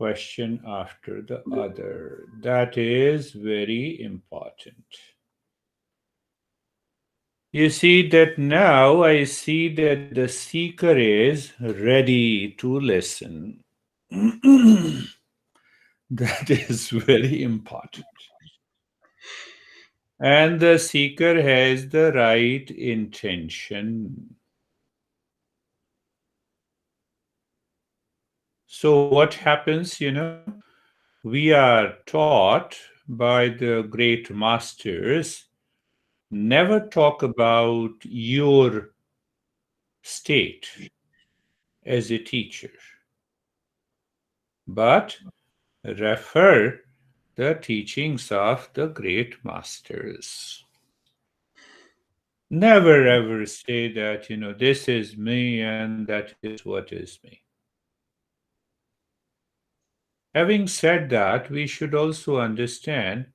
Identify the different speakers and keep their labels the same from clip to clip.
Speaker 1: question after the other. That is very important. You see that now I see that the seeker is ready to listen. That is very important. And the seeker has the right intention. So, what happens, we are taught by the great masters never talk about your state as a teacher, but refer the teachings of the great masters. Never ever say that, this is me and that is what is me. Having said that, we should also understand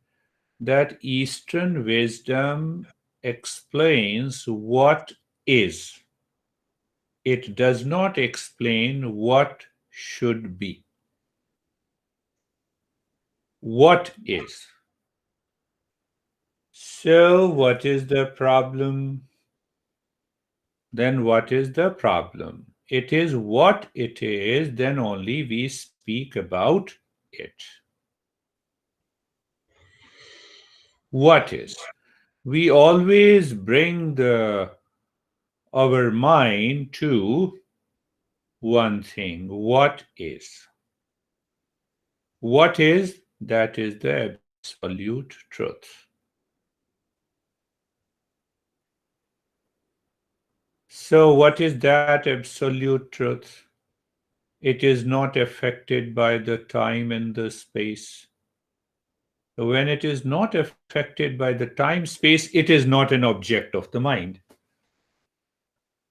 Speaker 1: that Eastern wisdom explains what is. It does not explain what should be. What is? So, what is the problem? Then, what is the problem? It is what it is, then only we speak about it. What is? We always bring our mind to one thing. What is? What is? That is the absolute truth. So, what is that absolute truth? It is not affected by the time and the space. When it is not affected by the time space, it is not an object of the mind.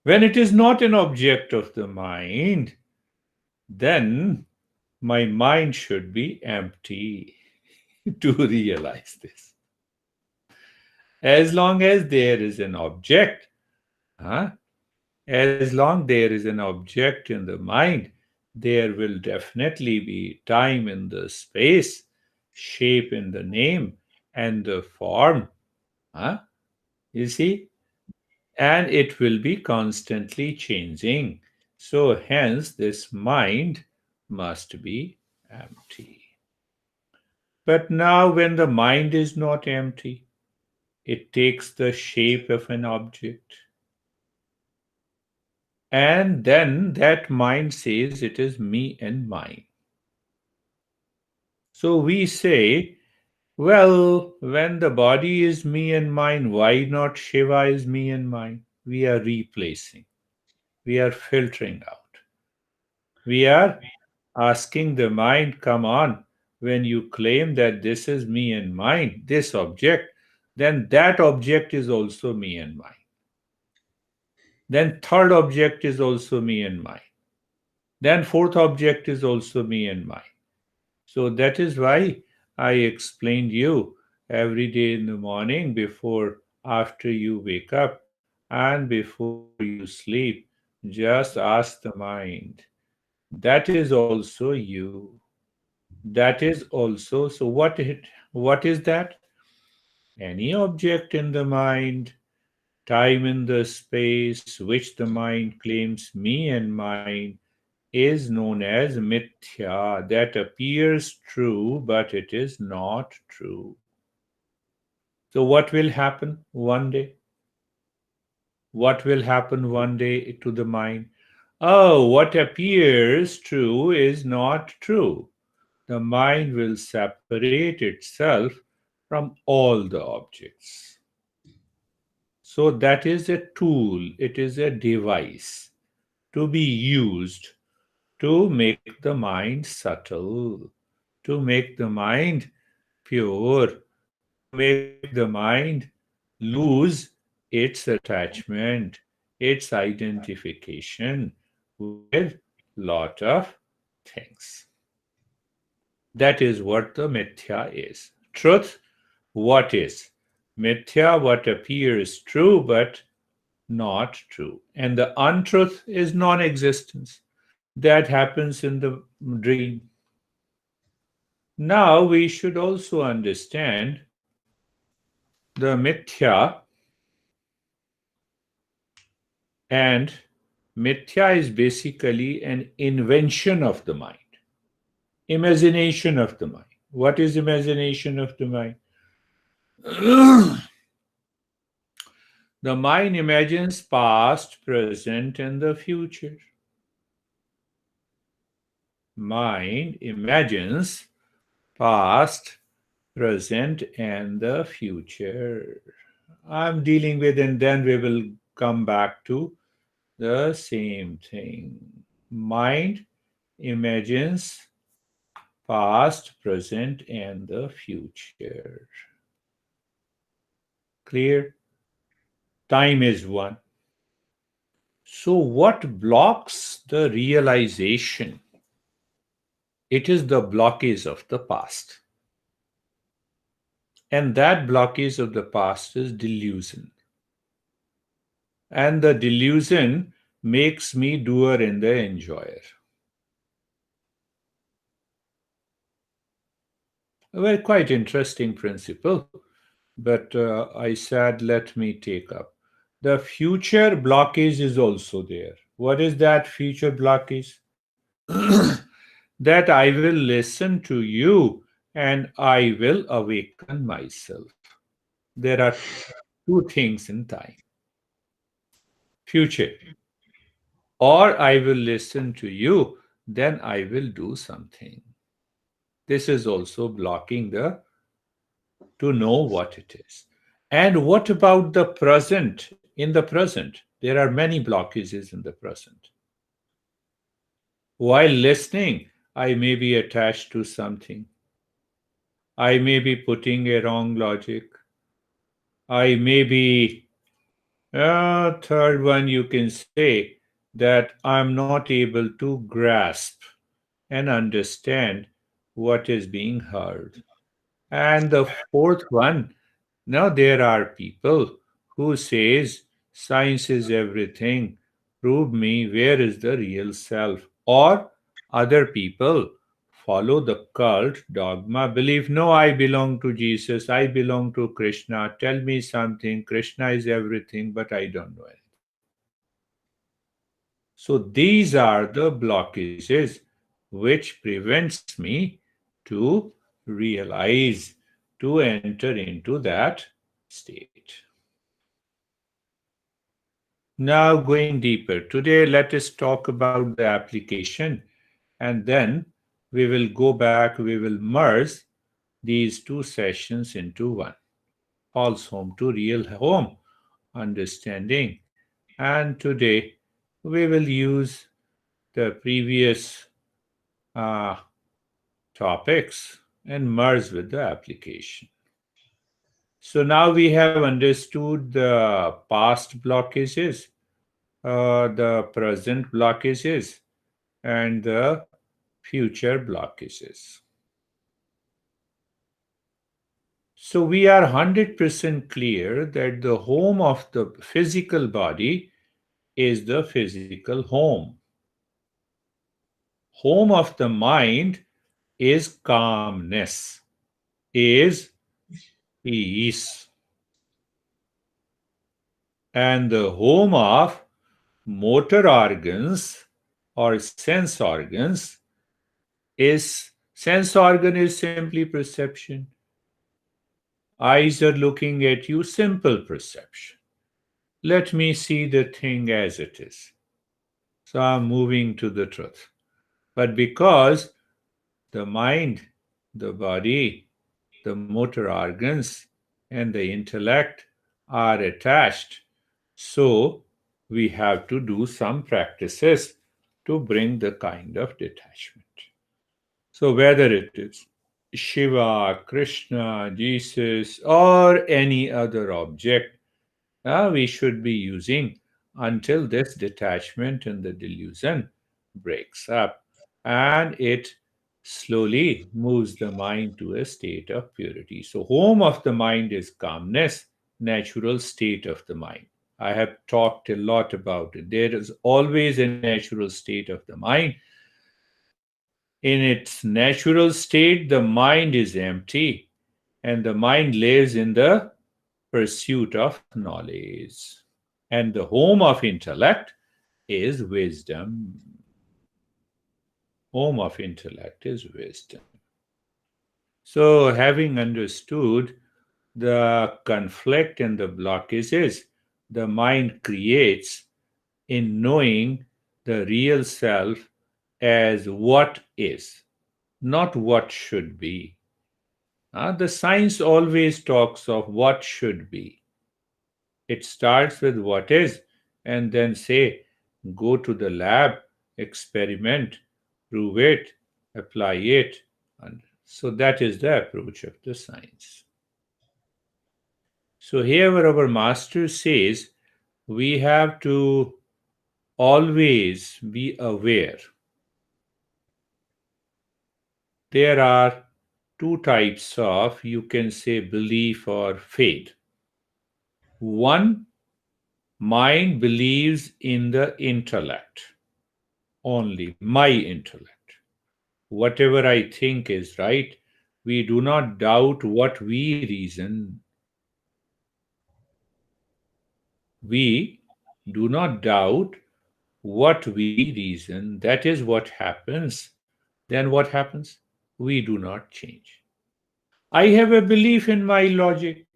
Speaker 1: When it is not an object of the mind, then my mind should be empty to realize this. As long as there is an object, huh? As long there is an object in the mind, there will definitely be time in the space, shape in the name, and the form. Huh? You see? And it will be constantly changing. So, hence, this mind must be empty. But now, when the mind is not empty, it takes the shape of an object. And then that mind says it is me and mine. So we say, well, when the body is me and mine, why not Shiva is me and mine? We are replacing, we are filtering out. We are asking the mind, come on, when you claim that this is me and mine, this object, then that object is also me and mine. Then third object is also me and mine. Then fourth object is also me and mine. So that is why I explained you every day in the morning before, after you wake up, and before you sleep, just ask the mind. That is also you. That is also, so what is that? Any object in the mind, time in the space which the mind claims me and mine is known as mithya. That appears true, but it is not true. So, what will happen one day? What will happen one day to the mind? Oh, what appears true is not true. The mind will separate itself from all the objects. So, that is a tool, it is a device to be used to make the mind subtle, to make the mind pure, to make the mind lose its attachment, its identification with lot of things. That is what the mithya is. Truth, what is? Mithya, what appears true but not true. And the untruth is non existence. That happens in the dream. Now we should also understand the mithya, and mithya is basically an invention of the mind, imagination of the mind. What is imagination of the mind? The mind imagines past, present, and the future. Mind imagines past, present, and the future. I'm dealing with, and then we will come back to the same thing. Mind imagines past, present, and the future. Clear? Time is one. So, what blocks the realization? It is the blockage of the past. And that blockage of the past is delusion. And the delusion makes me doer and the enjoyer. A very quite interesting principle, but I said let me take up. The future blockage is also there. What is that future blockage? That I will listen to you and I will awaken myself. There are two things in time: future, or I will listen to you, then I will do something. This is also blocking the to know what it is. And what about the present? In the present, there are many blockages in the present. While listening, I may be attached to something. I may be putting a wrong logic. I may be, third one, you can say that I'm not able to grasp and understand what is being heard. And the fourth one, now there are people who says science is everything, prove me where is the real self. Or other people follow the cult dogma, believe no, I belong to Jesus, I belong to Krishna, tell me something, Krishna is everything, but I don't know anything. So these are the blockages which prevents me to realize, to enter into that state. Now going deeper, today let us talk about the application, and then we will go back, we will merge these two sessions into one. False home to real home understanding. And today we will use the previous uh, topics and merge with the application. So now we have understood the past blockages, the present blockages, and the future blockages. So we are 100% clear that the home of the physical body is the physical home. Home of the mind is calmness, is peace. And the home of motor organs or sense organs is sense organ is simply perception. Eyes are looking at you, simple perception. Let me see the thing as it is. So I'm moving to the truth. But because the mind, the body, the motor organs, and the intellect are attached, so we have to do some practices to bring the kind of detachment. So, whether it is Shiva, Krishna, Jesus, or any other object, we should be using until this detachment and the delusion breaks up and it slowly moves the mind to a state of purity. So, home of the mind is calmness, natural state of the mind. I have talked a lot about it. There is always a natural state of the mind In its natural state, the mind is empty, and the mind lives in the pursuit of knowledge. And the home of intellect is wisdom. Home of intellect is wisdom. So, having understood the conflict and the blockages the mind creates in knowing the real self as what is, not what should be. The science always talks of what should be. It starts with what is and then say, go to the lab, experiment, prove it, apply it. And so that is the approach of the science. So here our master says we have to always be aware. There are two types of, you can say, belief or faith. One, mind believes in the intellect, only my intellect. Whatever I think is right, we do not doubt what we reason. We do not doubt what we reason. That is what happens. Then what happens? We do not change. I have a belief in my logic.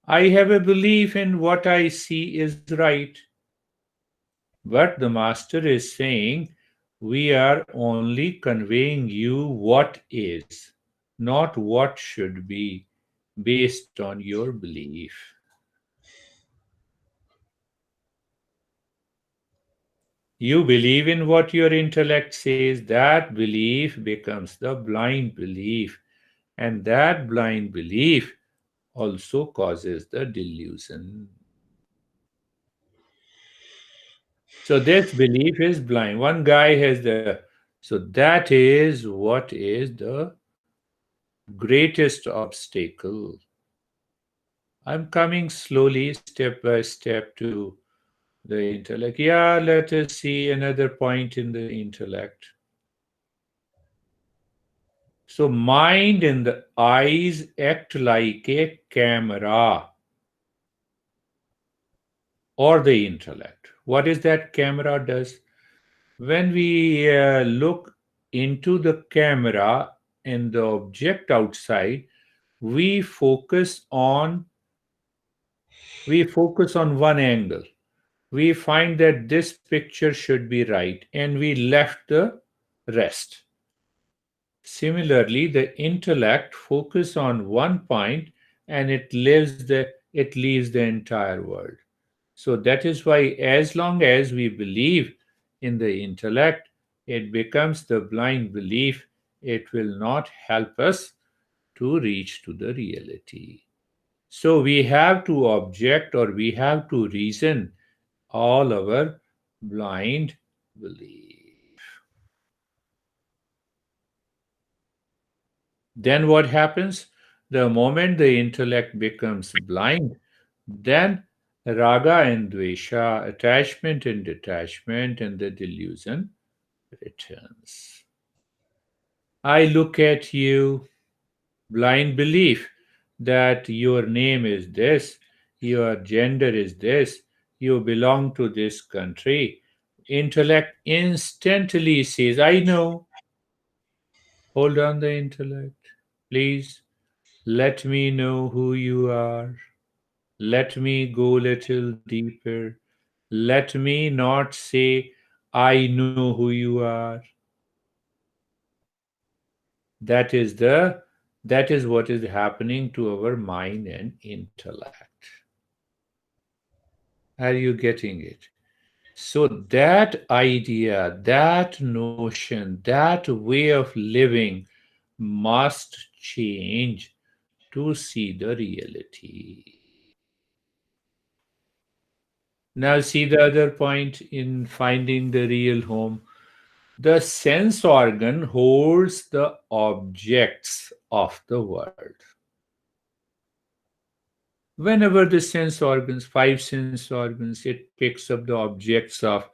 Speaker 1: I have a belief in what I see is right. But the master is saying we are only conveying you what is, not what should be, based on your belief. You believe in what your intellect says, that belief becomes the blind belief, and that blind belief also causes the delusion. So this belief is blind. One guy has the, so that is what is the greatest obstacle. I'm coming slowly, step by step to the intellect. Yeah, let us see another point in the intellect. So mind and the eyes act like a camera or the intellect. What is that camera does? When we look into the camera and the object outside, we focus on we focus on one angle. We find that this picture should be right and we left the rest. Similarly, the intellect focus on one point and it leaves the entire world. So that is why as long as we believe in the intellect, it becomes the blind belief. It will not help us to reach to the reality. So we have to object or we have to reason all our blind belief. Then what happens? The moment the intellect becomes blind, then raga and dvesha, attachment and detachment, and the delusion returns. I look at you, blind belief that your name is this, your gender is this, you belong to this country. Intellect instantly says, I know. Hold on the intellect. Please let me know who you are. Let me go little deeper. Let me not say, I know who you are. That is the that is what is happening to our mind and intellect. Are you getting it? So that idea, that notion, that way of living must change to see the reality. Now, see the other point in finding the real home. The sense organ holds the objects of the world. Whenever the sense organs, five sense organs, it picks up the objects of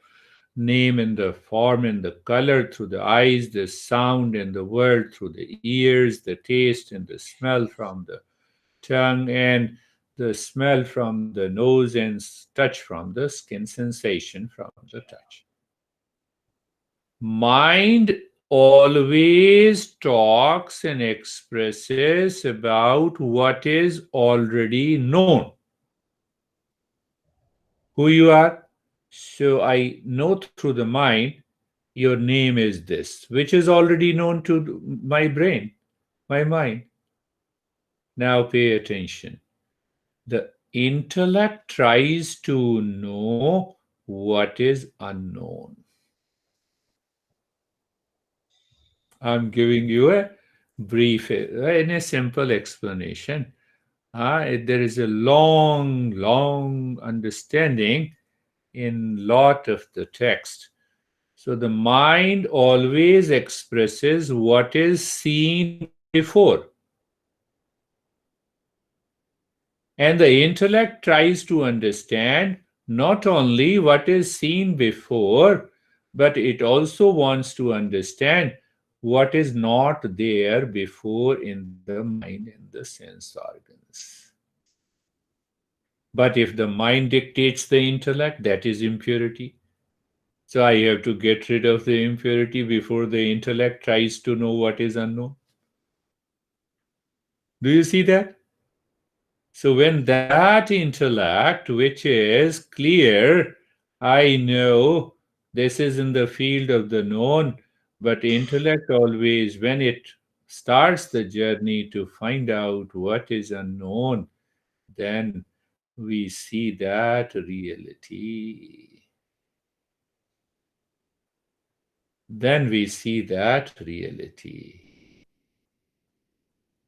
Speaker 1: name in the form and the color through the eyes, the sound and the word through the ears, the taste and the smell from the tongue, and the smell from the nose, and touch from the skin, sensation from the touch. Mind always talks and expresses about what is already known, who you are. So I know through the mind your name is this, which is already known to my brain, my mind. Now pay attention. The intellect tries to know what is unknown. I'm giving you a brief and a simple explanation. There is a long, long understanding in lot of the text. So the mind always expresses what is seen before, and the intellect tries to understand not only what is seen before, but it also wants to understand what is not there before in the mind and the sense organs. But if the mind dictates the intellect, that is impurity. So I have to get rid of the impurity before the intellect tries to know what is unknown. Do you see that? So when that intellect, which is clear, I know this is in the field of the known, but intellect always, when it starts the journey to find out what is unknown, then we see that reality. Then we see that reality.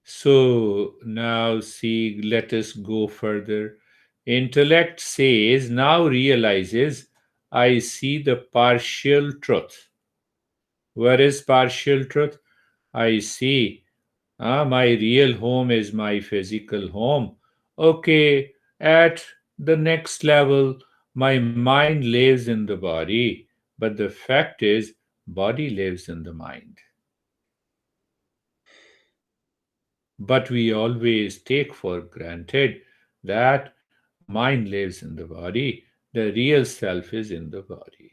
Speaker 1: So now see, let us go further. Intellect says, now realizes, I see the partial truth. Where is partial truth? I see, my real home is my physical home. Okay, at the next level, my mind lives in the body, but the fact is, body lives in the mind. But we always take for granted that mind lives in the body, the real self is in the body.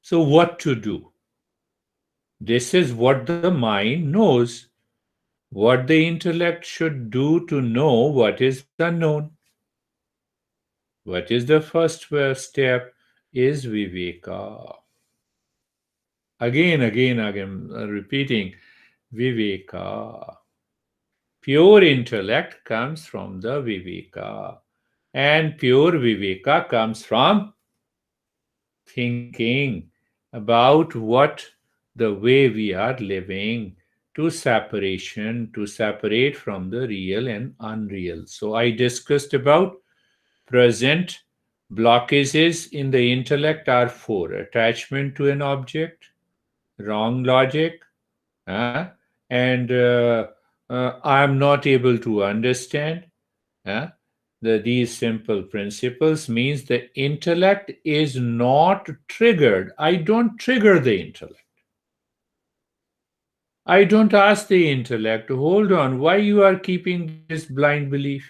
Speaker 1: So, what to do? This is what the mind knows, what the intellect should do to know what is unknown. What is the first step? Is Viveka. Again, repeating Viveka. Pure intellect comes from the Viveka. And pure Viveka comes from thinking about what the way we are living, to separate from the real and unreal. So I discussed about present blockages in the intellect are four: attachment to an object, wrong logic, uh, and I am not able to understand. uh, these simple principles means the intellect is not triggered. I don't trigger the intellect. I don't ask the intellect, hold on, why you are keeping this blind belief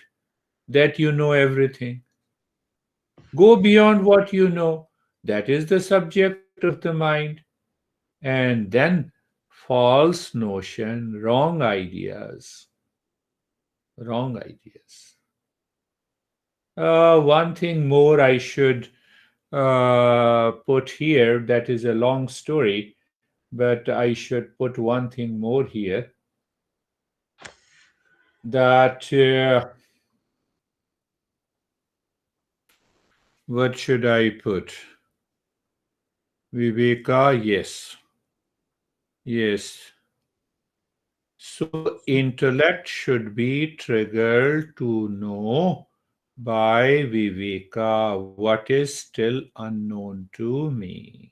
Speaker 1: that you know everything? Go beyond what you know. That is the subject of the mind. And then false notion, wrong ideas, wrong ideas. One thing more I should put here, that is a long story, but I should put one thing more here, that what should I put? Viveka, yes. Yes. So intellect should be triggered to know by Viveka what is still unknown to me.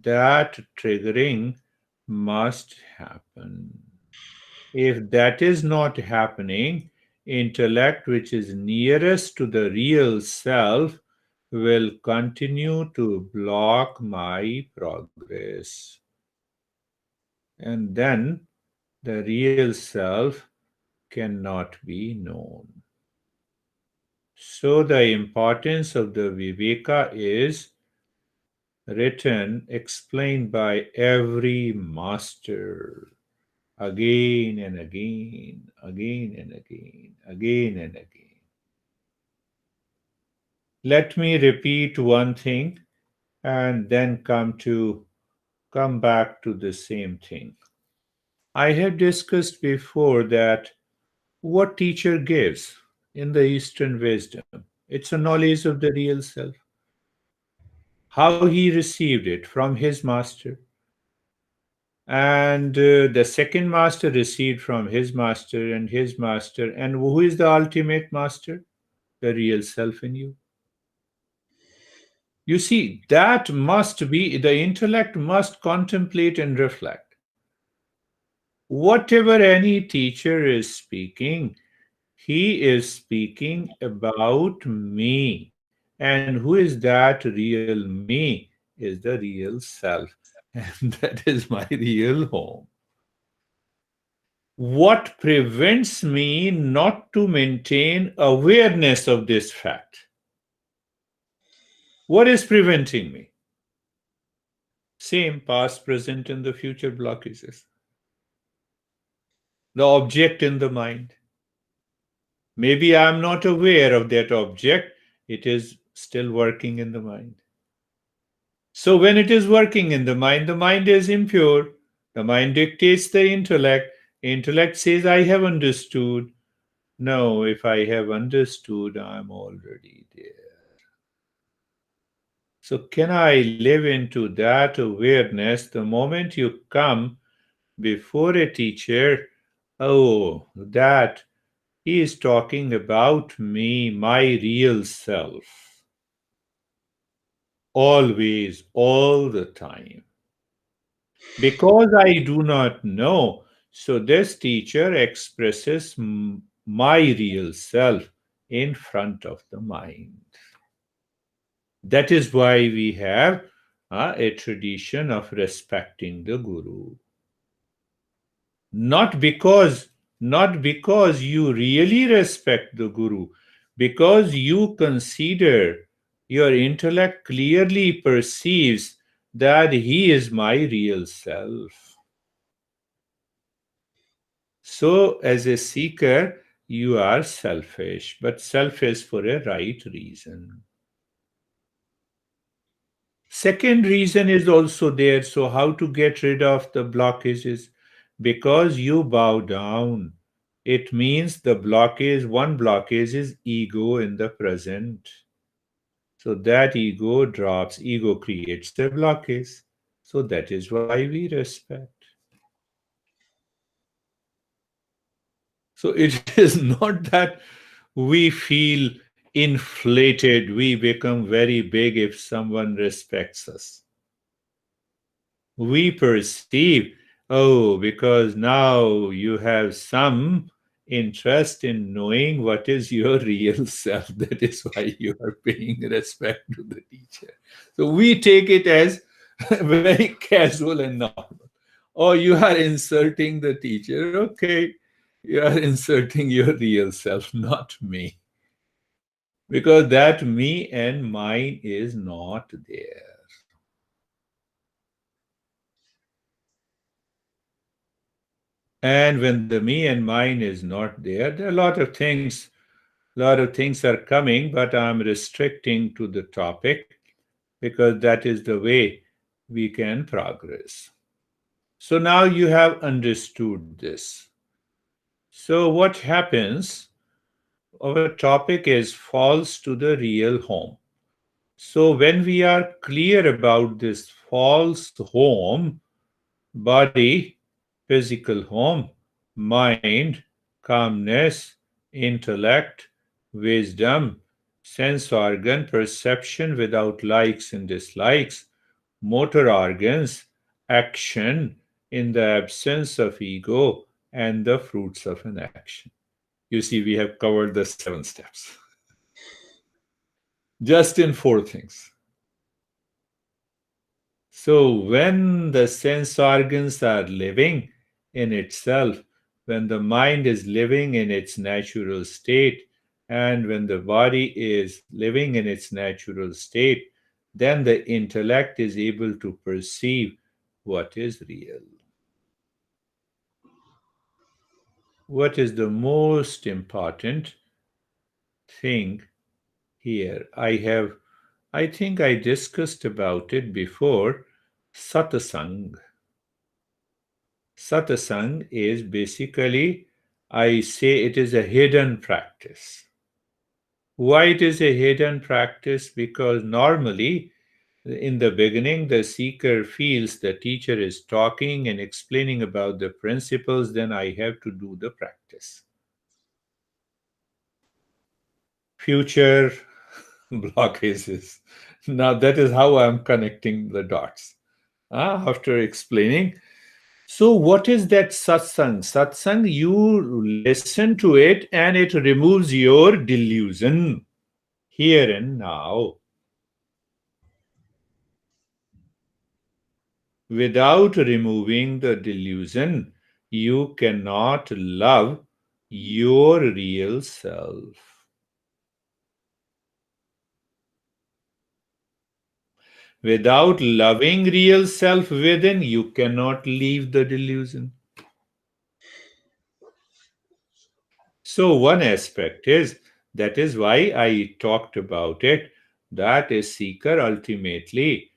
Speaker 1: That triggering must happen. If that is not happening, intellect, which is nearest to the real self, will continue to block my progress. And then the real self cannot be known. So, the importance of the Viveka is written, explained by every master again and again, again and again, again and again. Let me repeat one thing and then come back to the same thing. I have discussed before that what teacher gives in the Eastern wisdom. It's a knowledge of the real self, how he received it from his master, and the second master received from his master and his master. And who is the ultimate master? The real self in you. You see, that must be the intellect must contemplate and reflect. Whatever any teacher is speaking, he is speaking about me. And who is that real me? Is the real self. And that is my real home. What prevents me not to maintain awareness of this fact? What is preventing me? Same past, present, and the future blockages. The object in the mind. Maybe I am not aware of that object, it is still working in the mind. So, when it is working in the mind is impure. The mind dictates the intellect. Intellect says, I have understood. No, if I have understood, I'm already there. So, can I live into that awareness the moment you come before a teacher? Oh, that he is talking about me, my real self. Always, all the time. Because I do not know, so this teacher expresses my real self in front of the mind. That is why we have a tradition of respecting the Guru. Not because, not because you really respect the Guru, because you consider your intellect clearly perceives that he is my real self. So, as a seeker, you are selfish, but selfish for a right reason. Second reason is also there. So, how to get rid of the blockages? Because you bow down. It means the blockage, one blockage is ego in the present. So, that ego drops, ego creates a blockage. So, that is why we respect. So, it is not that we feel inflated, we become very big if someone respects us. We perceive, oh, because now you have some interest in knowing what is your real self. That is why you are paying respect to the teacher. So we take it as very casual and normal. Oh, you are insulting the teacher. Okay, you are insulting your real self, not me. Because that me and mine is not there. And when the me and mine is not there are a lot of things are coming, but I'm restricting to the topic because that is the way we can progress. So now you have understood this. So what happens? Our topic is false to the real home. So when we are clear about this false home, body, physical home, mind, calmness, intellect, wisdom, sense organ, perception without likes and dislikes, motor organs, action in the absence of ego, and the fruits of an action. You see, we have covered the 7 steps. just in four things. So, when the sense organs are living in itself, when the mind is living in its natural state, and when the body is living in its natural state, then the intellect is able to perceive what is real. What is the most important thing here? I think I discussed about it before. Satsang. Satsang is basically, I say it is a hidden practice. Why it is a hidden practice? Because normally, in the beginning, the seeker feels the teacher is talking and explaining about the principles, then I have to do the practice. Future blockages. Now, that is how I'm connecting the dots. After explaining, so, what is that satsang? Satsang, you listen to it and it removes your delusion here and now. Without removing the delusion, you cannot love your real self. Without loving real self within, you cannot leave the delusion. So, one aspect is that is why I talked about it, that a seeker ultimately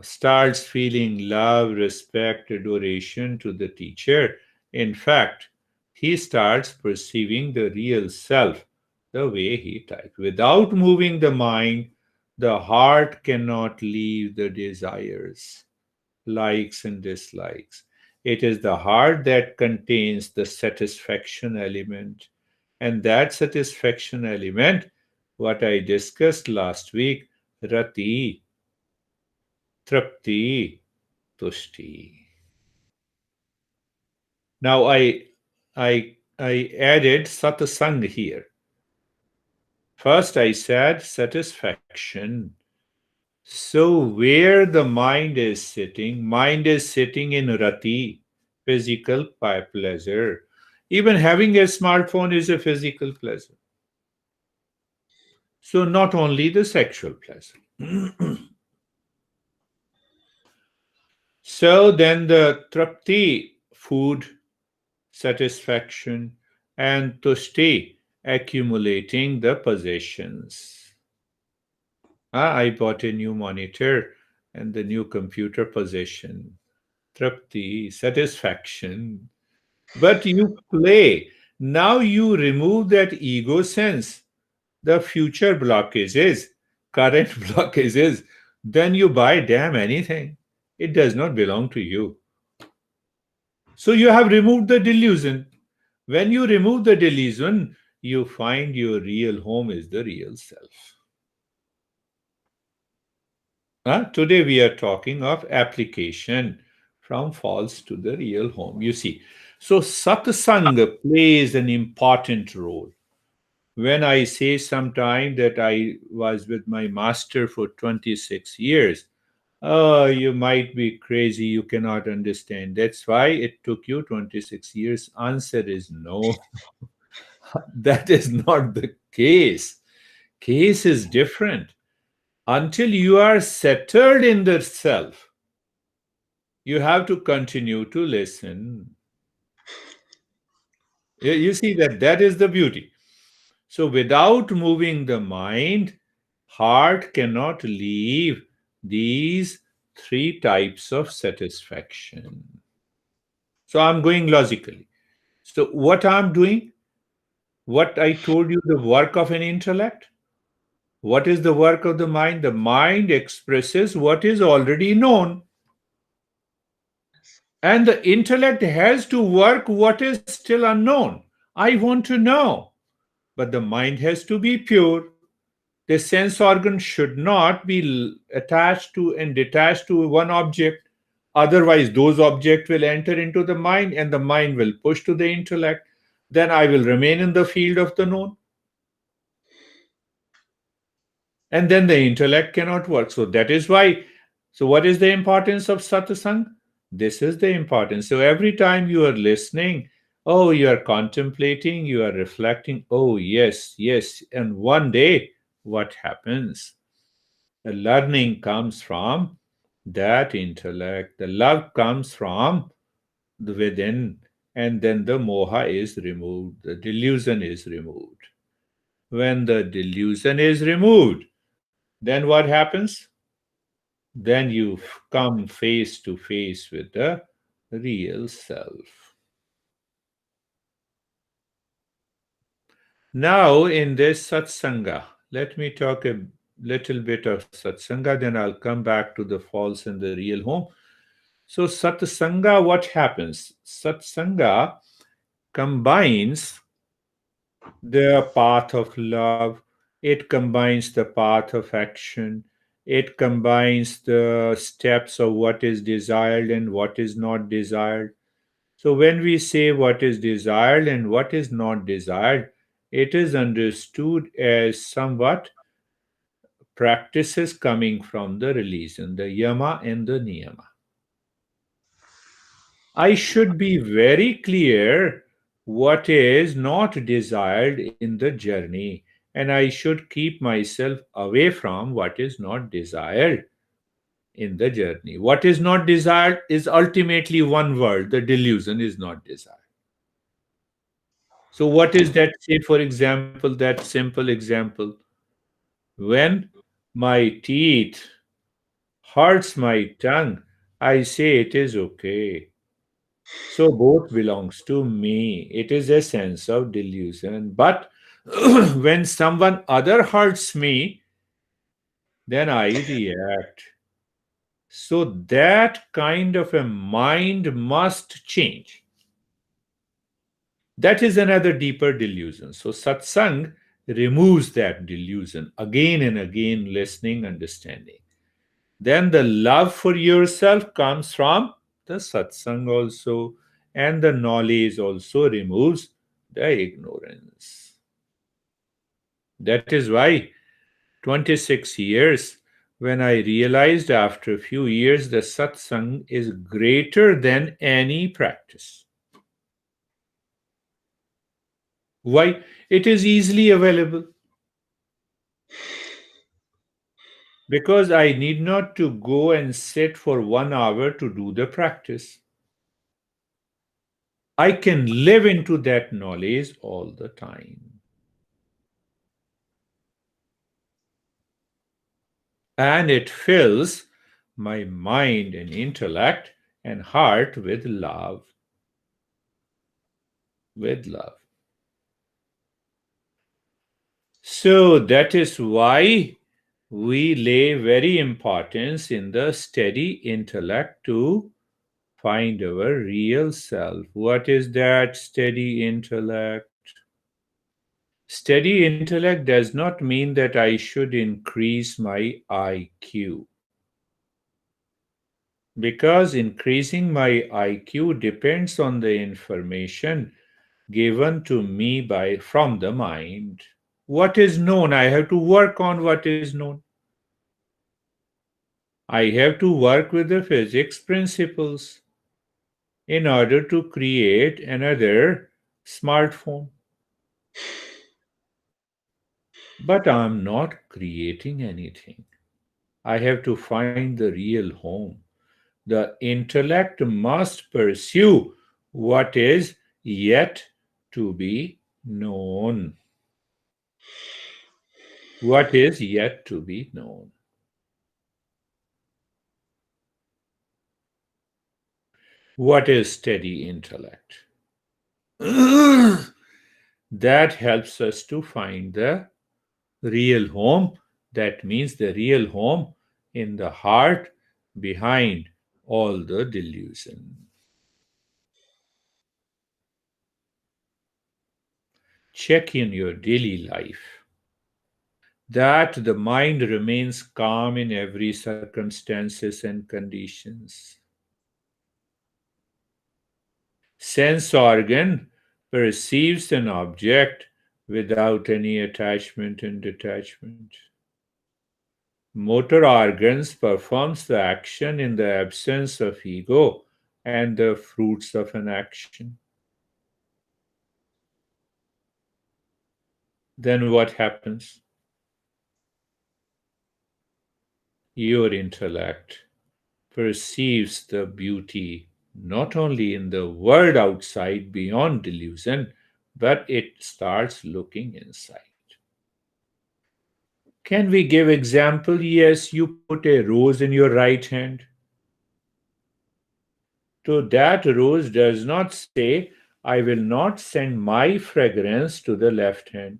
Speaker 1: starts feeling love, respect, adoration to the teacher. In fact, he starts perceiving the real self the way he types. Without moving the mind, the heart cannot leave the desires, likes and dislikes. It is the heart that contains the satisfaction element. And that satisfaction element, what I discussed last week, rati, trapti, tushti. Now I added satsang here. First I said satisfaction. So where the mind is sitting in rati, physical pleasure. Even having a smartphone is a physical pleasure. So not only the sexual pleasure. So then the trapti, food, satisfaction, and tushti, accumulating the possessions. I bought a new monitor and the new computer possession. Trapti, satisfaction. But you play. Now you remove that ego sense, the future blockages, current blockages. Then you buy damn anything. It does not belong to you. So you have removed the delusion. When you remove the delusion, you find your real home is the real self. Today we are talking of application from false to the real home. You see, so satsang plays an important role. When I say sometime that I was with my master for 26 years, oh, you might be crazy, you cannot understand. That's why it took you 26 years. Answer is no. That is not the case. Case is different. Until you are settled in the self, you have to continue to listen. You see that is the beauty. So without moving the mind, heart cannot leave these three types of satisfaction. So I'm going logically. So what I'm doing, what I told you, the work of an intellect. What is the work of the mind? The mind expresses what is already known. And the intellect has to work what is still unknown. I want to know. But the mind has to be pure. The sense organ should not be attached to and detached to one object. Otherwise, those objects will enter into the mind and the mind will push to the intellect. Then I will remain in the field of the known. And then the intellect cannot work. So that is why. So, what is the importance of satsang? This is the importance. So, every time you are listening, oh, you are contemplating, you are reflecting, oh, yes, yes. And one day, what happens? The learning comes from that intellect, the love comes from the within, and then the moha is removed, the delusion is removed. When the delusion is removed, then what happens? Then you come face to face with the real self. Now, in this satsanga, let me talk a little bit of satsanga, then I'll come back to the false and the real home. So, satsanga, what happens? Satsanga combines the path of love, it combines the path of action, it combines the steps of what is desired and what is not desired. So, when we say what is desired and what is not desired, it is understood as somewhat practices coming from the religion, the yama and the niyama. I should be very clear what is not desired in the journey, and I should keep myself away from what is not desired in the journey. What is not desired is ultimately one word: the delusion is not desired. So, what is that? Say, for example, that simple example. When my teeth hurts my tongue, I say it is okay. So both belongs to me. It is a sense of delusion. But when someone other hurts me, then I react. So that kind of a mind must change. That is another deeper delusion. So satsang removes that delusion again and again, listening, understanding. Then the love for yourself comes from the satsang also, and the knowledge also removes the ignorance. That is why 26 years, when I realized after a few years the satsang is greater than any practice. Why? It is easily available because I need not to go and sit for 1 hour to do the practice. I can live into that knowledge all the time. And it fills my mind and intellect and heart with love. With love. So that is why we lay very importance in the steady intellect to find our real self. What is that steady intellect? Steady intellect does not mean that I should increase my IQ, because increasing my IQ depends on the information given to me by from the mind. What is known? I have to work on what is known. I have to work with the physics principles in order to create another smartphone. But I'm not creating anything. I have to find the real home. The intellect must pursue what is yet to be known. What is yet to be known. What is steady intellect? That helps us to find the real home. That means the real home in the heart behind all the delusion. Check in your daily life that the mind remains calm in every circumstances and conditions. Sense organ perceives an object without any attachment and detachment. Motor organs performs the action in the absence of ego and the fruits of an action. Then what happens? Your intellect perceives the beauty not only in the world outside beyond delusion, but it starts looking inside. Can we give example? Yes, you put a rose in your right hand. So that rose does not say, I will not send my fragrance to the left hand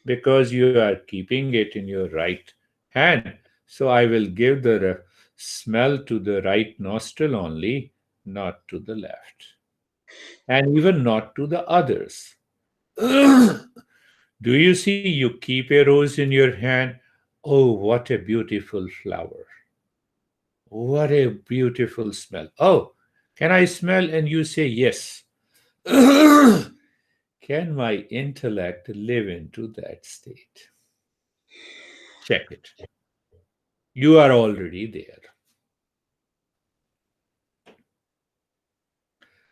Speaker 1: because you are keeping it in your right hand. So I will give the smell to the right nostril only, not to the left, and even not to the others. Do you see you keep a rose in your hand? Oh, what a beautiful flower! What a beautiful smell! Oh, can I smell? And you say yes. Can my intellect live into that state? Check it. You are already there.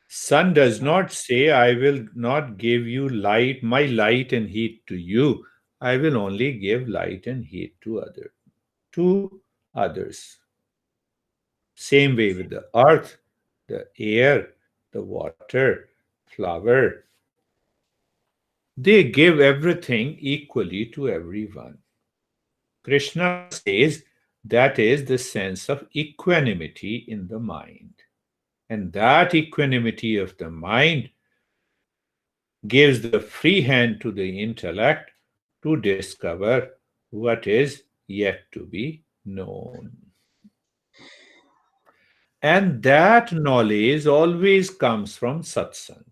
Speaker 1: Sun does not say, I will not give you light, my light and heat to you. I will only give light and heat to others. Same way with the earth, the air, the water, flower. They give everything equally to everyone. Krishna says that is the sense of equanimity in the mind. And that equanimity of the mind gives the free hand to the intellect to discover what is yet to be known. And that knowledge always comes from satsang.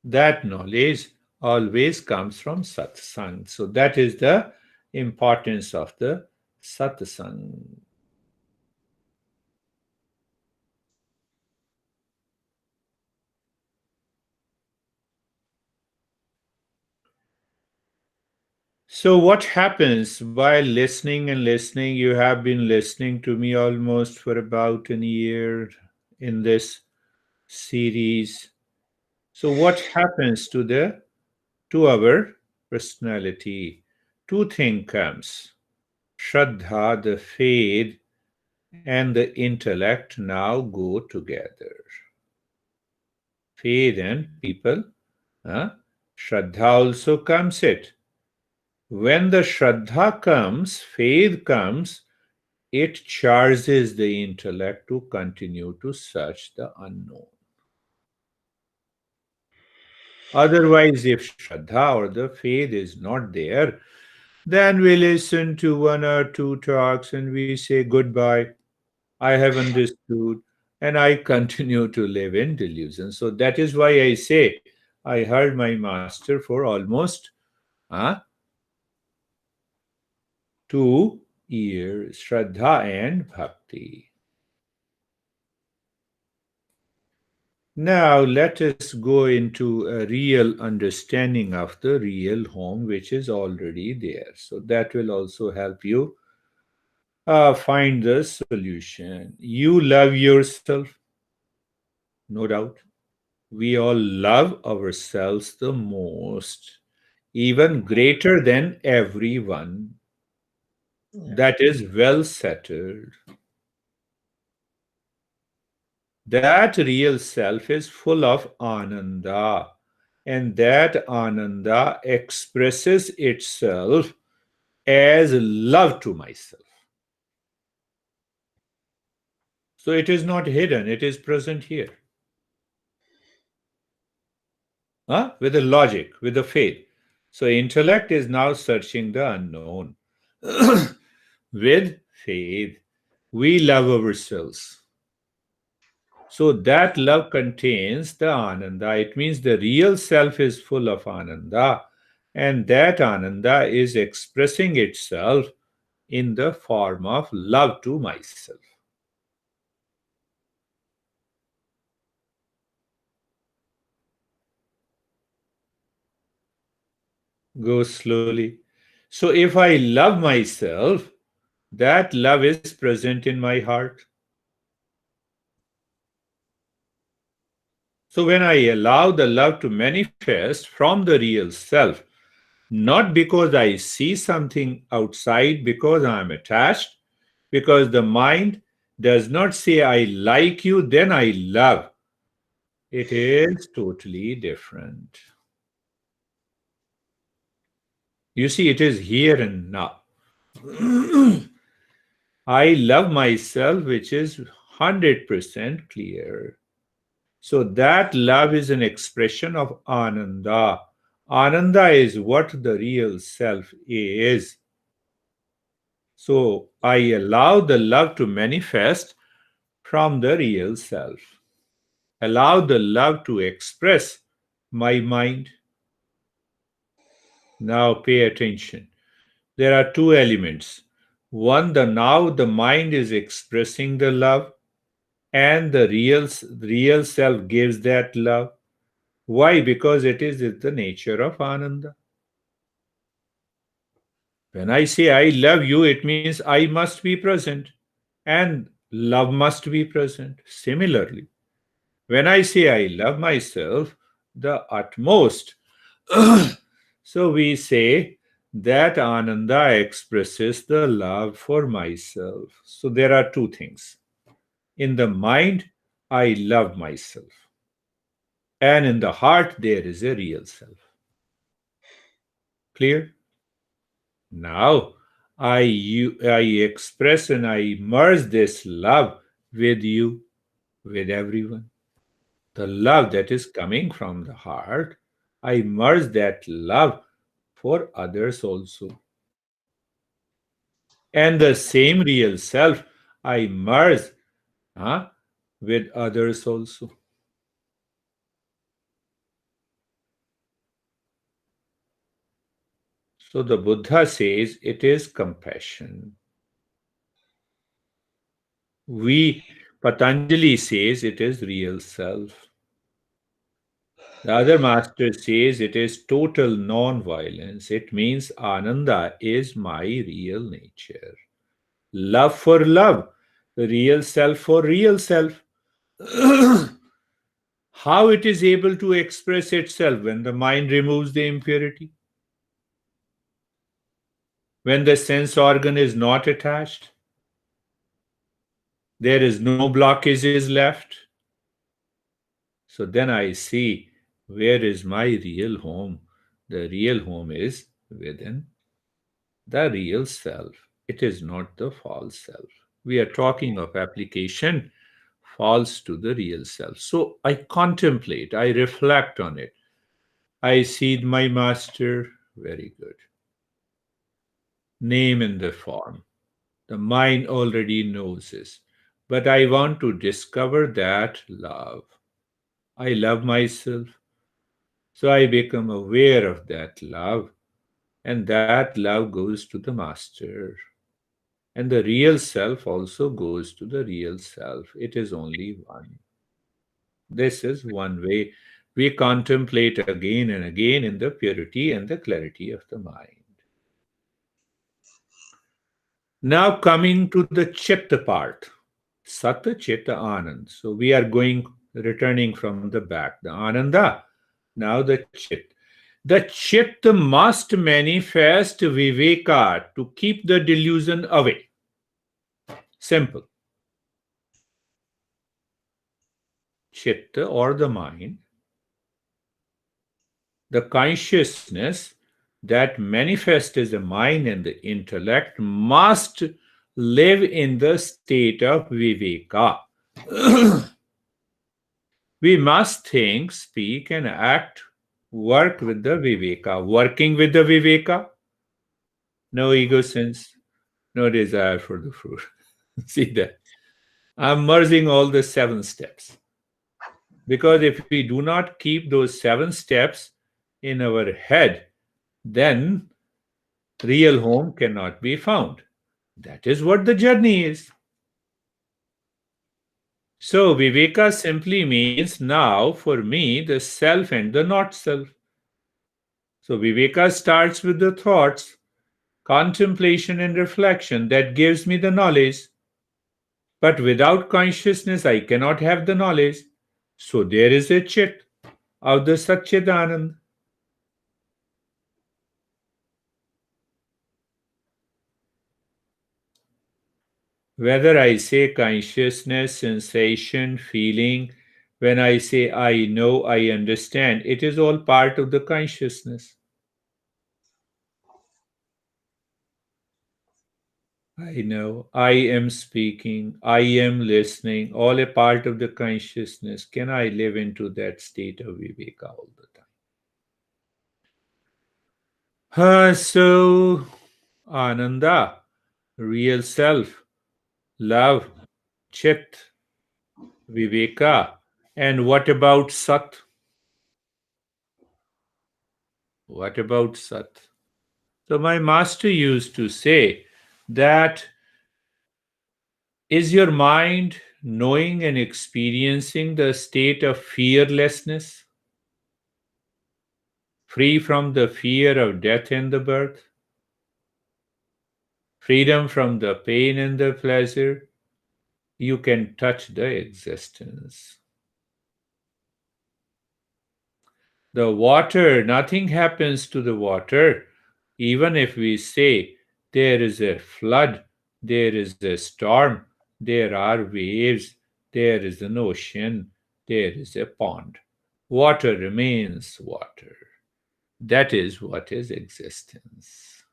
Speaker 1: That knowledge always comes from satsang. So that is the importance of the satsang. So, what happens while listening and listening? You have been listening to me almost for about a year in this series. So, what happens to our personality? Two things comes: Shraddha, the faith, and the intellect now go together. Faith and people, huh? Shraddha also comes it. When the Shraddha comes, faith comes, it charges the intellect to continue to search the unknown. Otherwise, if Shraddha or the faith is not there, then we listen to one or two talks and we say goodbye. I have understood, and I continue to live in delusion. So that is why I say I heard my master for almost uh, 2 years, Shraddha and Bhakti. Now, let us go into a real understanding of the real home, which is already there. So, that will also help you find the solution. You love yourself, no doubt. We all love ourselves the most, even greater than everyone.
Speaker 2: Yeah.
Speaker 1: That is well settled. That real self is full of ananda, and that ananda expresses itself as love to myself. So it is not hidden, it is present here. Huh? With the logic, with the faith. So intellect is now searching the unknown. With faith, we love ourselves. So that love contains the ananda. It means the real self is full of ananda, and that ananda is expressing itself in the form of love to myself. Go slowly. So if I love myself, that love is present in my heart. So when I allow the love to manifest from the real self, not because I see something outside, because I am attached, because the mind does not say, I like you, then I love. It is totally different. You see, it is here and now. I love myself, which is 100% clear. So that love is an expression of Ananda. Ananda is what the real self is. So I allow the love to manifest from the real self. Allow the love to express my mind. Now pay attention. There are two elements. One, the now the mind is expressing the love, and the real self gives that love. Why? Because it is the nature of Ananda. When I say I love you, it means I must be present and love must be present. Similarly, when I say I love myself, the utmost, so we say that Ananda expresses the love for myself. So there are two things. In the mind, I love myself. And in the heart, there is a real self. Clear? Now, I express and I merge this love with you, with everyone. The love that is coming from the heart, I merge that love for others also. And the same real self, I merge huh, with others also. So the Buddha says it is compassion. We, Patanjali says it is real self. The other master says it is total non-violence. It means Ananda is my real nature. Love for love, real self for real self. How it is able to express itself when the mind removes the impurity, when the sense organ is not attached, there is no blockages left. So then I see where is my real home. The real home is within the real self. It is not the false self. We are talking of application false to the real self. So I contemplate, I reflect on it. I see my master. Very good. Name in the form. The mind already knows this. But I want to discover that love. I love myself. So I become aware of that love. And that love goes to the master. And the real self also goes to the real self. It is only one. This is one way we contemplate again and again in the purity and the clarity of the mind. Now, coming to the Chitta part, Sata Chitta Anand. So, we are going, returning from the back, the Ananda, now the Chit. The Chitta must manifest Viveka to keep the delusion away. Simple. Chitta or the mind, the consciousness that manifests as the mind and the intellect must live in the state of viveka. We must think, speak, and act, work with the viveka. Working with the viveka, no ego sense, no desire for the fruit. See that? I'm merging all the seven steps. Because if we do not keep those seven steps in our head, then real home cannot be found. That is what the journey is. So, Viveka simply means now for me the self and the not self. So Viveka starts with the thoughts, contemplation, and reflection that gives me the knowledge. But without consciousness, I cannot have the knowledge. So there is a chit of the Satchidanand. Whether I say consciousness, sensation, feeling, when I say I know, I understand, it is all part of the consciousness. I know, I am speaking, I am listening, all a part of the consciousness. Can I live into that state of Viveka all the time? So, Ananda, real self, love, Chit, Viveka, and what about Sat? What about Sat? So, my master used to say that is your mind knowing and experiencing the state of fearlessness, free from the fear of death and the birth, freedom from the pain and the pleasure? You can touch the existence. The water, nothing happens to the water. Even if we say there is a flood, there is a storm, there are waves, there is an ocean, there is a pond. Water remains water. That is what is existence.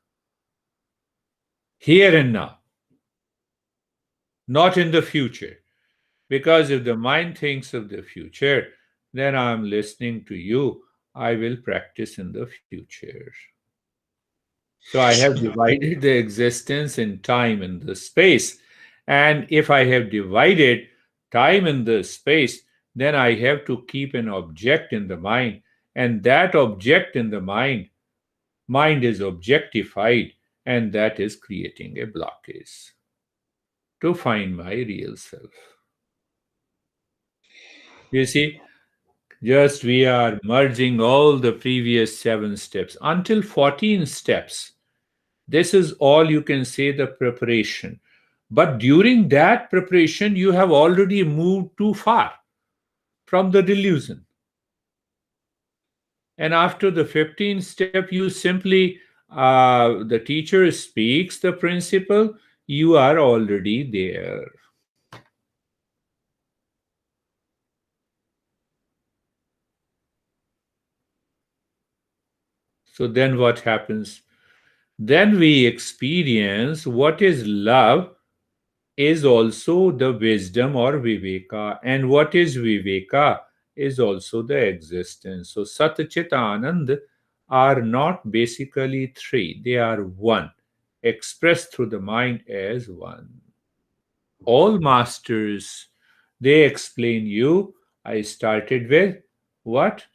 Speaker 1: Here and now, not in the future. Because if the mind thinks of the future, then I am listening to you. I will practice in the future. So I have divided the existence in time and the space. And if I have divided time and the space, then I have to keep an object in the mind. And that object in the mind is objectified, and that is creating a blockage to find my real self. You see, just we are merging all the previous 7 steps until 14 steps. This is all you can say the preparation. But during that preparation, you have already moved too far from the delusion. And after the 15th step, you simply, the teacher speaks the principle, you are already there. So then what happens? Then we experience what is love is also the wisdom or viveka, and what is viveka is also the existence. So Sat Chit Anand are not basically three, they are one, expressed through the mind as one. All masters, they explain you. I started with what?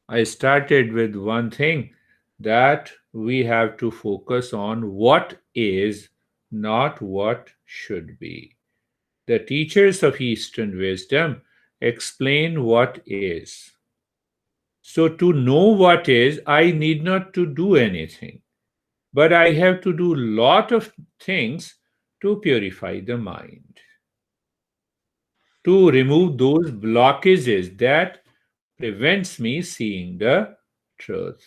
Speaker 1: I started with one thing, that we have to focus on what is, not what should be. The teachers of Eastern wisdom explain what is. So to know what is, I need not to do anything, but I have to do lot of things to purify the mind, to remove those blockages that prevents me seeing the truth.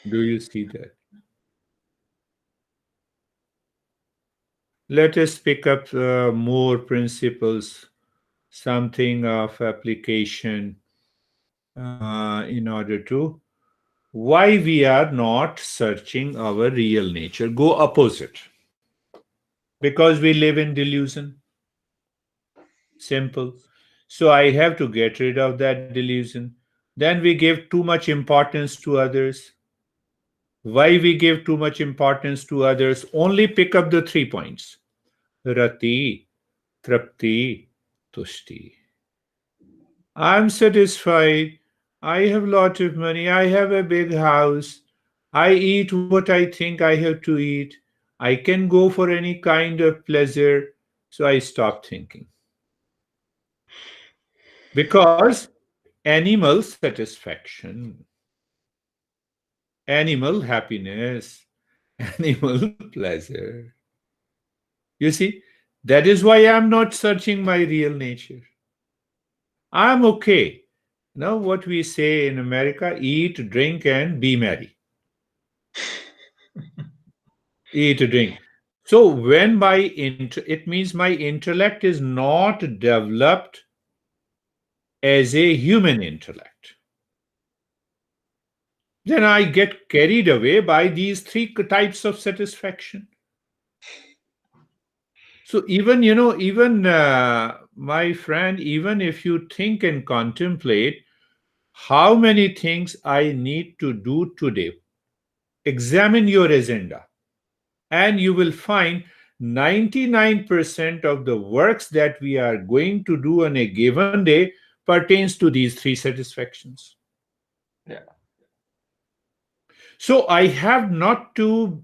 Speaker 1: Do you see that? Let us pick up more principles, something of application in order to why we are not searching our real nature. Go opposite. Because we live in delusion. Simple. So I have to get rid of that delusion. Then we give too much importance to others. Why we give too much importance to others? Only pick up the 3 points. Rati, Trapti, Tushti. I'm satisfied. I have lot of money. I have a big house. I eat what I think I have to eat. I can go for any kind of pleasure. So I stop thinking. Because animal satisfaction, animal happiness, animal pleasure. You see, that is why I'm not searching my real nature. I'm okay. Now, what we say in America, eat, drink, and be merry. Eat, drink. So, when it means my intellect is not developed as a human intellect, then I get carried away by these three types of satisfaction. So even my friend, even if you think and contemplate how many things I need to do today, examine your agenda, and you will find 99% of the works that we are going to do on a given day pertains to these three satisfactions.
Speaker 2: Yeah.
Speaker 1: So I have not to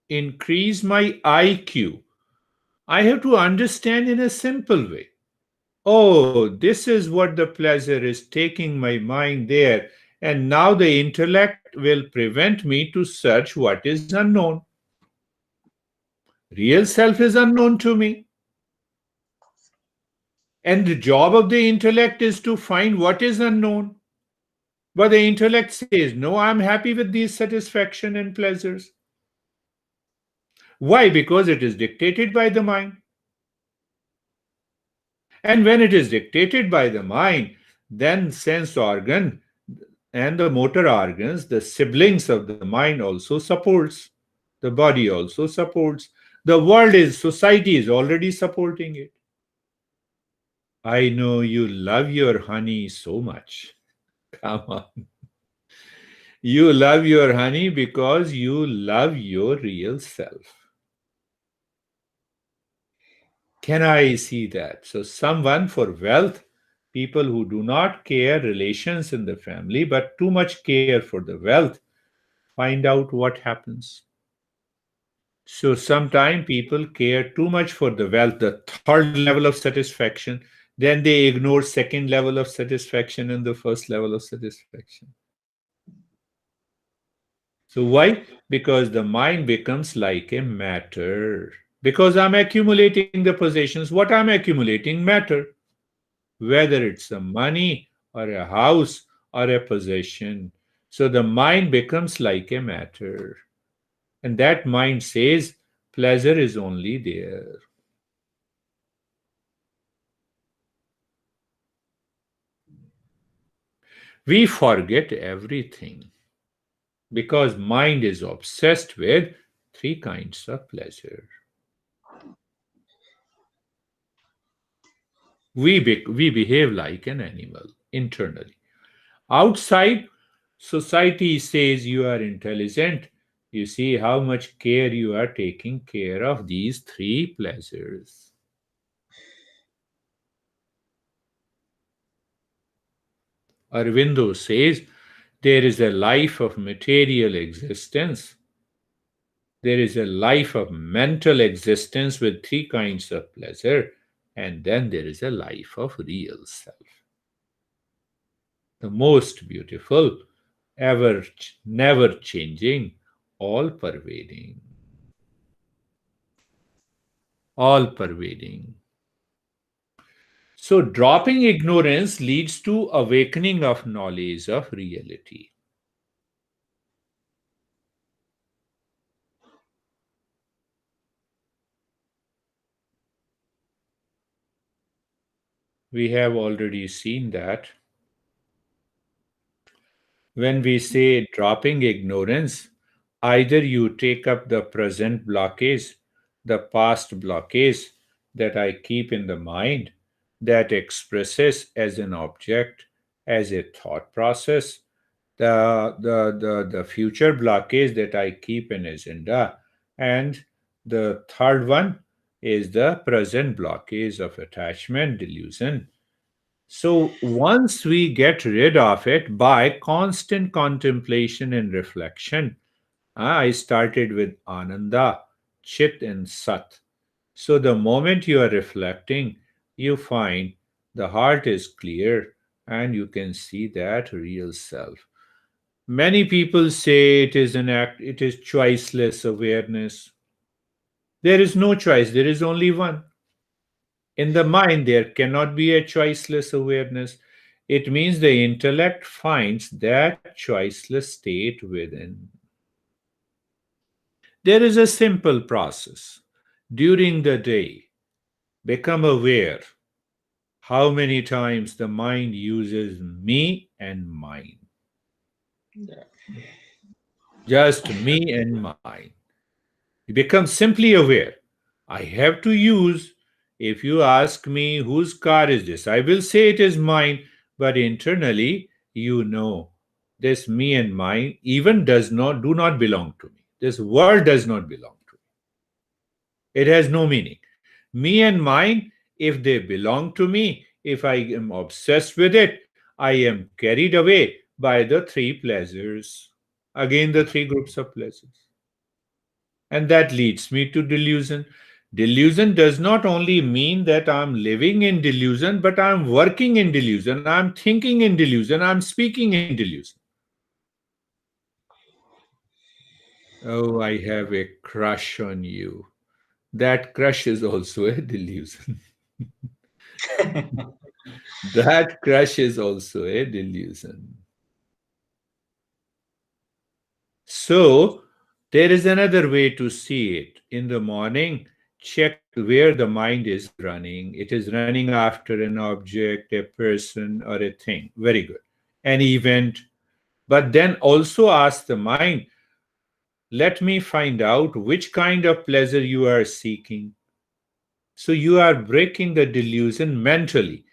Speaker 1: increase my IQ. I have to understand in a simple way. Oh, this is what the pleasure is taking my mind there. And now the intellect will prevent me to search what is unknown. Real self is unknown to me. And the job of the intellect is to find what is unknown. But the intellect says, no, I'm happy with these satisfaction and pleasures. Why? Because it is dictated by the mind. And when it is dictated by the mind, then sense organ and the motor organs, the siblings of the mind also supports. The body also supports. The world is, society is already supporting it. I know you love your honey so much. Come on. You love your honey because you love your real self. Can I see that? So, someone for wealth, people who do not care relations in the family, but too much care for the wealth, find out what happens. So, sometimes people care too much for the wealth, the third level of satisfaction, then they ignore second level of satisfaction and the first level of satisfaction. So, why? Because the mind becomes like a matter. Because I'm accumulating the possessions, what I'm accumulating matter, whether it's a money or a house or a possession. So the mind becomes like a matter. And that mind says pleasure is only there. We forget everything because mind is obsessed with three kinds of pleasure. We behave like an animal internally. Outside, society says you are intelligent. You see how much care you are taking care of these three pleasures. Arvindo says there is a life of material existence, there is a life of mental existence with three kinds of pleasure, and then there is a life of real self. The most beautiful, never changing, all pervading. All pervading. So, dropping ignorance leads to awakening of knowledge of reality. We have already seen that. When we say dropping ignorance, either you take up the present blockage, the past blockage that I keep in the mind, that expresses as an object, as a thought process, the future blockage that I keep in agenda, and the third one is the present blockage of attachment delusion. So once we get rid of it by constant contemplation and reflection, I started with Ananda, Chit, and Sat. So the moment you are reflecting, you find The heart is clear, and you can see that real self. Many people say it is an act, it is choiceless awareness. There is no choice, there is only one. In the mind, there cannot be a choiceless awareness. It means the intellect finds that choiceless state within. There is a simple process. During the day, become aware how many times the mind uses me and mine.
Speaker 2: Yeah.
Speaker 1: Just me and mine. You become simply aware. I have to use. If you ask me whose car is this, I will say it is mine, but internally you know this me and mine even does not do not belong to me. This world does not belong to me. It has no meaning. Me and mine, if they belong to me, if I am obsessed with it, I am carried away by the three pleasures. Again, the three groups of pleasures. And that leads me to delusion. Delusion does not only mean that I'm living in delusion, but I'm working in delusion, I'm thinking in delusion, I'm speaking in delusion. Oh, I have a crush on you. That crush is also a delusion. That crush is also a delusion. So, there is another way to see it. In the morning, check where the mind is running. It is running after an object, a person, or a thing. Very good. An event. But then also ask the mind, let me find out which kind of pleasure you are seeking. So you are breaking the delusion mentally.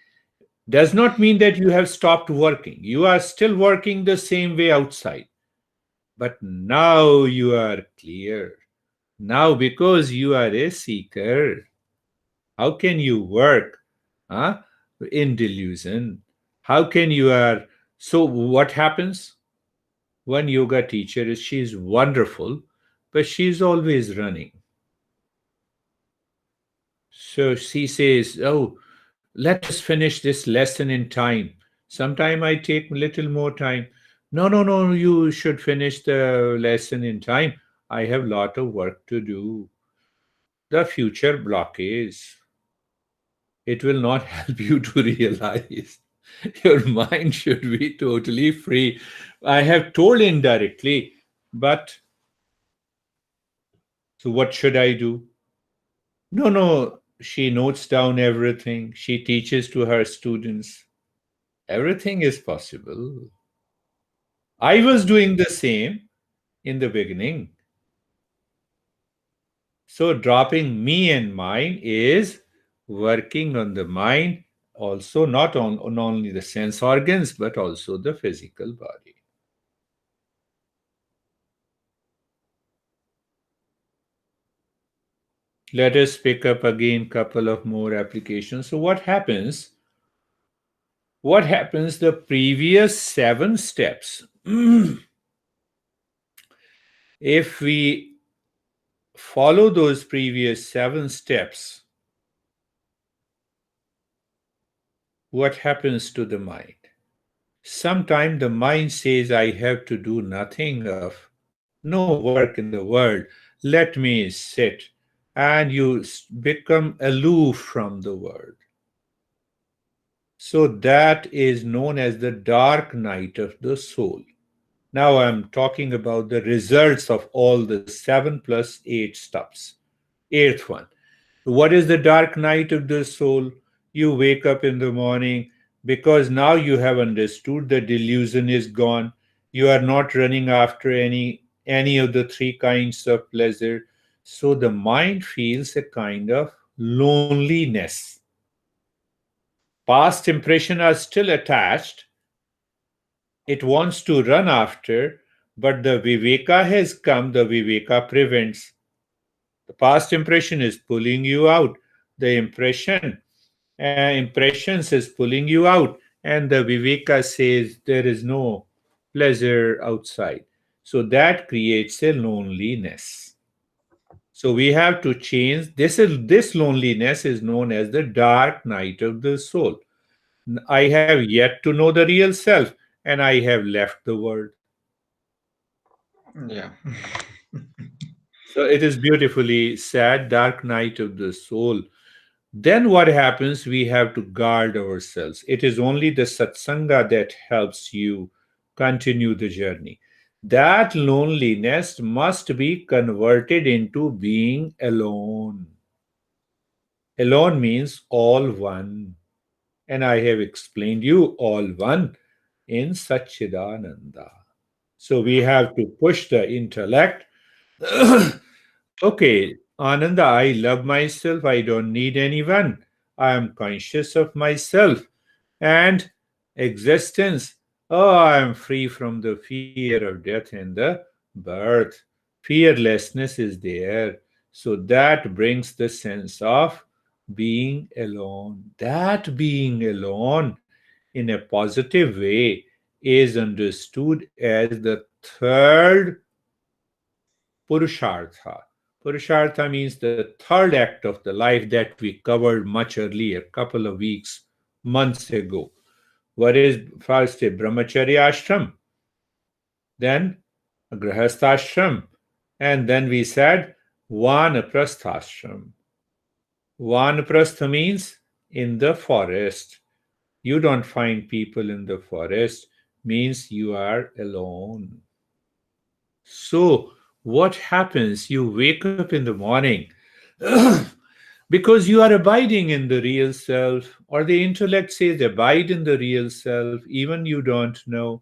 Speaker 1: Does not mean that you have stopped working. You are still working the same way outside. But now you are clear. Now, because you are a seeker, how can you work huh, in delusion? How can you are so? What happens? One yoga teacher is she's wonderful, but she's always running. So she says, "Oh, let us finish this lesson in time." Sometime I take little more time. No, no, no. You should finish the lesson in time. I have lot of work to do. The future blockage. It will not help you to realize. Your mind should be totally free. I have told indirectly, but so what should I do? No, no, she notes down everything. She teaches to her students. Everything is possible. I was doing the same in the beginning. So dropping me and mine is working on the mind, also not only the sense organs, but also the physical body. Let us pick up again couple of more applications. So what happens? What happens the previous seven steps? If we follow those previous seven steps, what happens to the mind? Sometimes the mind says, I have to do nothing of, no work in the world. Let me sit. And you become aloof from the world. So that is known as the dark night of the soul. Now I'm talking about the results of all the seven plus eight steps. Eighth one. What is the dark night of the soul? You wake up in the morning because now you have understood the delusion is gone. You are not running after any of the three kinds of pleasure. So the mind feels a kind of loneliness. Past impressions are still attached. It wants to run after, but the viveka has come, the viveka prevents. The past impression is pulling you out. The impressions is pulling you out, and the viveka says there is no pleasure outside. So that creates a loneliness. So we have to change this. This loneliness is known as the dark night of the soul. I have yet to know the real self, and I have left the world.
Speaker 2: Yeah.
Speaker 1: So it is beautifully sad, dark night of the soul. Then what happens? We have to guard ourselves. It is only the satsanga that helps you continue the journey. That loneliness must be converted into being alone. Alone means all one. And I have explained you all one in Satchidananda. So we have to push the intellect. Okay, Ananda, I love myself. I don't need anyone. I am conscious of myself and existence. Oh, I am free from the fear of death and the birth. Fearlessness is there. So that brings the sense of being alone. That being alone in a positive way is understood as the third Purushartha. Purushartha means the third act of the life that we covered much earlier, couple of weeks, months ago. What is first a brahmacharya ashram, then a grahasthashram, and then we said vanaprasthashram. Vanaprastha means in the forest. You don't find people in the forest, means you are alone. So, what happens? You wake up in the morning because you are abiding in the real self, or the intellect says, abide in the real self, even you don't know.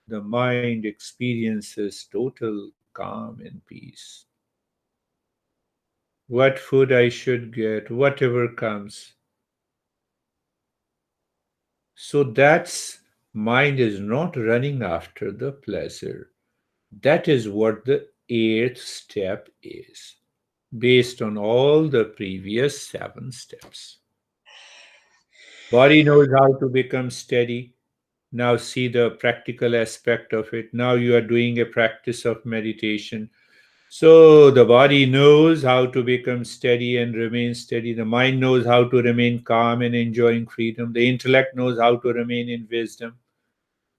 Speaker 1: The mind experiences total calm and peace. What food I should get, whatever comes. So that's mind is not running after the pleasure. That is what the eighth step is, based on all the previous seven steps. Body knows how to become steady. Now see the practical aspect of it. Now you are doing a practice of meditation. So the body knows how to become steady and remain steady. The mind knows how to remain calm and enjoying freedom. The intellect knows how to remain in wisdom,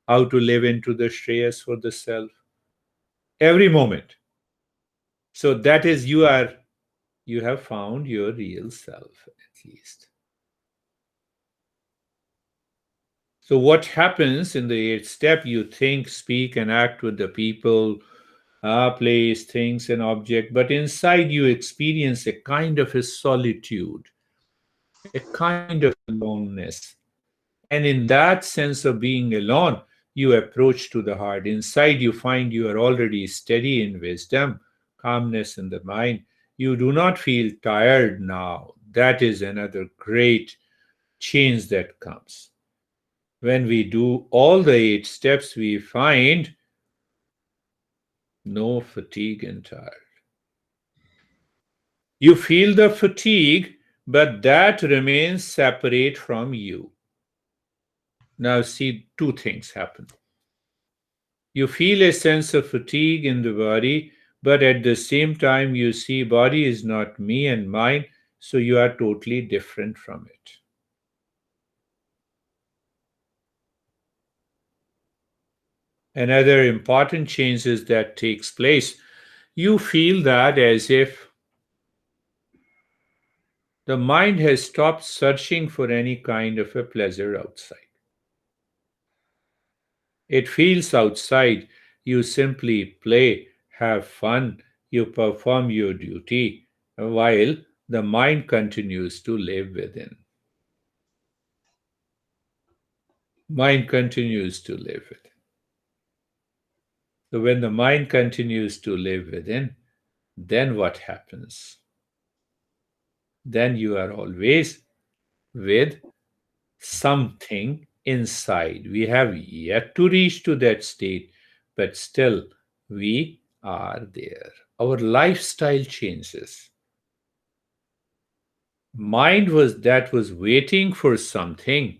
Speaker 1: how to live into the shreyas for the self every moment. So that is you have found your real self at least. So what happens in the eighth step? You think, speak, and act with the people, place, things, and object, but inside you experience a kind of a solitude, a kind of aloneness. And in that sense of being alone, you approach to the heart. Inside, you find you are already steady in wisdom, calmness in the mind. You do not feel tired now. That is another great change that comes. When we do all the eight steps, we find no fatigue and tired. You feel the fatigue, but that remains separate from you. Now, see, two things happen. You feel a sense of fatigue in the body, but at the same time, you see body is not me and mine, so you are totally different from it. Another important change is that takes place. You feel that as if the mind has stopped searching for any kind of a pleasure outside. It feels outside. You simply play, have fun, you perform your duty, while the mind continues to live within. Mind continues to live within. So when the mind continues to live within, then what happens? Then you are always with something inside. We have yet to reach to that state, but still we are there. Our lifestyle changes. Mind was that was waiting for something,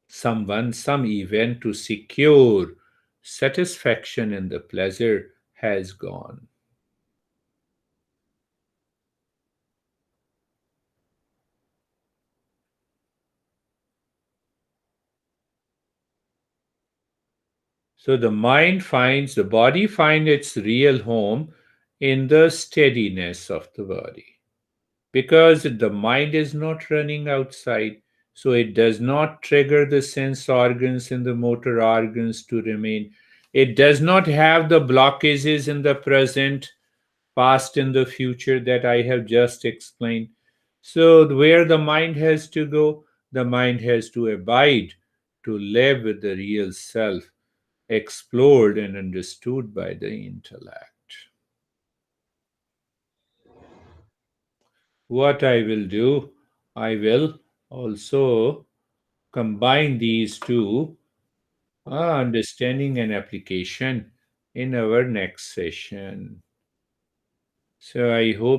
Speaker 1: someone, some event to secure satisfaction, and the pleasure has gone. So the body finds its real home in the steadiness of the body. Because the mind is not running outside, so it does not trigger the sense organs and the motor organs to remain. It does not have the blockages in the present, past, and the future that I have just explained. So, where the mind has to go, the mind has to abide, to live with the real self, explored and understood by the intellect. What I will do, I will also combine these two, understanding and application, in our next session. So I hope